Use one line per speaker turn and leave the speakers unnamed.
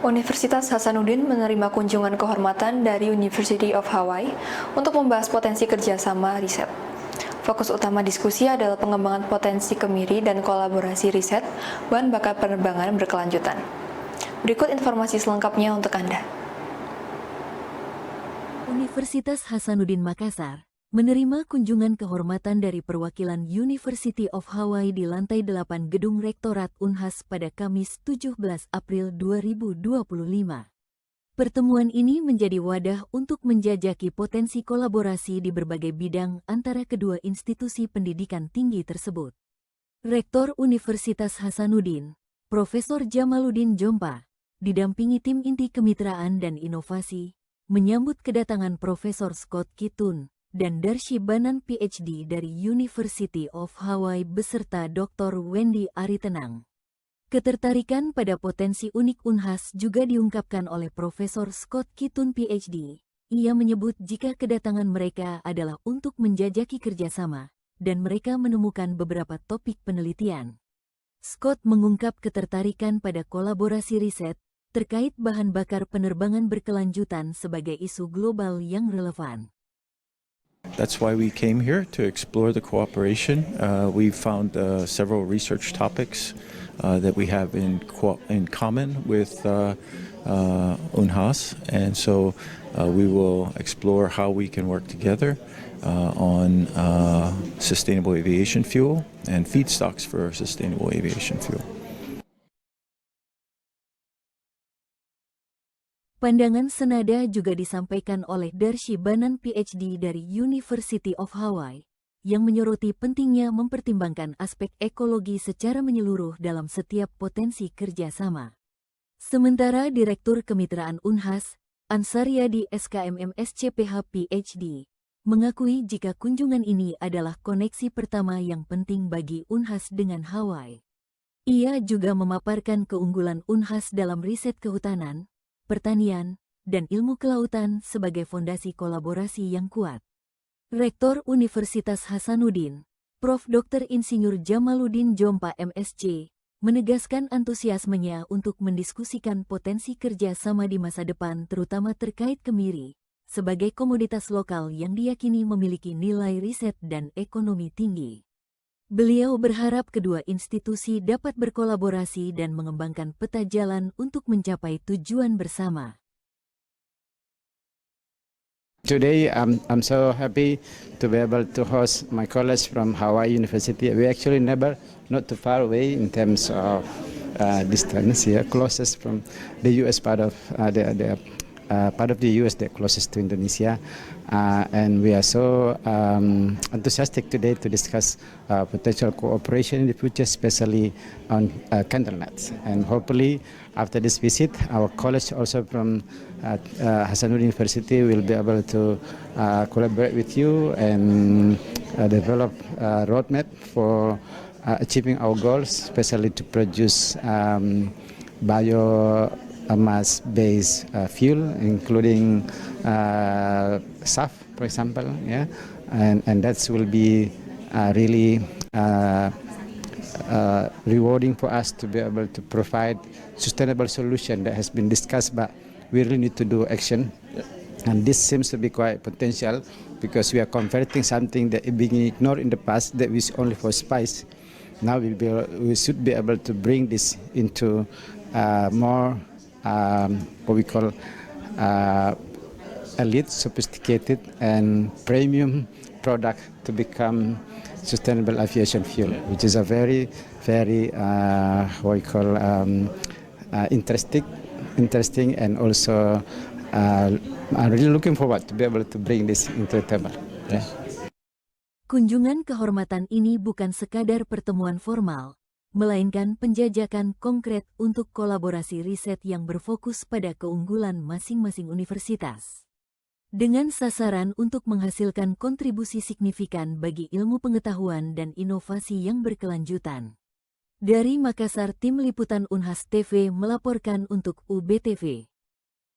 Universitas Hasanuddin menerima kunjungan kehormatan dari University of Hawaii untuk membahas potensi kerjasama riset. Fokus utama diskusi adalah pengembangan potensi kemiri dan kolaborasi riset bahan bakar penerbangan berkelanjutan. Berikut informasi selengkapnya untuk Anda.
Universitas Hasanuddin Makassar menerima kunjungan kehormatan dari perwakilan University of Hawaii di lantai 8 Gedung Rektorat Unhas pada Kamis 17 April 2025. Pertemuan ini menjadi wadah untuk menjajaki potensi kolaborasi di berbagai bidang antara kedua institusi pendidikan tinggi tersebut. Rektor Universitas Hasanuddin, Profesor Jamaluddin Jompa, didampingi tim inti kemitraan dan inovasi, menyambut kedatangan Profesor Scott Kitun dan Darshi Banan PhD dari University of Hawaii beserta Dr. Wendy Aritenang. Ketertarikan pada potensi unik Unhas juga diungkapkan oleh Profesor Scott Kitun PhD. Ia menyebut jika kedatangan mereka adalah untuk menjajaki kerjasama, dan mereka menemukan beberapa topik penelitian. Scott mengungkap ketertarikan pada kolaborasi riset terkait bahan bakar penerbangan berkelanjutan sebagai isu global yang relevan.
That's why we came here, to explore the cooperation. We found several research topics that we have in common with Unhas, and so we will explore how we can work together on sustainable aviation fuel and feedstocks for sustainable aviation fuel.
Pandangan senada juga disampaikan oleh Darshi Banan PhD dari University of Hawaii, yang menyoroti pentingnya mempertimbangkan aspek ekologi secara menyeluruh dalam setiap potensi kerjasama. Sementara Direktur Kemitraan Unhas, Ansariadi SKMM-SCPH PhD, mengakui jika kunjungan ini adalah koneksi pertama yang penting bagi Unhas dengan Hawaii. Ia juga memaparkan keunggulan Unhas dalam riset kehutanan, pertanian, dan ilmu kelautan sebagai fondasi kolaborasi yang kuat. Rektor Universitas Hasanuddin, Prof. Dr. Insinyur Jamaluddin Jompa MSc, menegaskan antusiasmenya untuk mendiskusikan potensi kerja sama di masa depan terutama terkait kemiri, sebagai komoditas lokal yang diyakini memiliki nilai riset dan ekonomi tinggi. Beliau berharap kedua institusi dapat berkolaborasi dan mengembangkan peta jalan untuk mencapai tujuan bersama.
Today, I'm so happy to be able to host my colleagues from Hawaii University. We actually never, not too far away in terms of distance here, closest from the U.S. part of part of the U.S. that closest to Indonesia, and we are so enthusiastic today to discuss potential cooperation in the future, especially on candle nuts. And hopefully, after this visit, our college also from Hasanuddin University will be able to collaborate with you and develop a roadmap for achieving our goals, especially to produce biomass-based fuel, including SAF, for example, yeah, and that will be really rewarding for us to be able to provide sustainable solution that has been discussed, but we really need to do action. And this seems to be quite potential because we are converting something that is being ignored in the past that was only for spice. Now we should be able to bring this into more what we call elite, sophisticated, and premium product to become sustainable aviation fuel, which is a very, very what we call interesting, and also I'm really looking forward to be able to bring this into the table. Yeah.
Kunjungan kehormatan ini bukan sekadar pertemuan formal, melainkan penjajakan konkret untuk kolaborasi riset yang berfokus pada keunggulan masing-masing universitas. Dengan sasaran untuk menghasilkan kontribusi signifikan bagi ilmu pengetahuan dan inovasi yang berkelanjutan. Dari Makassar, Tim Liputan Unhas TV melaporkan untuk UBTV.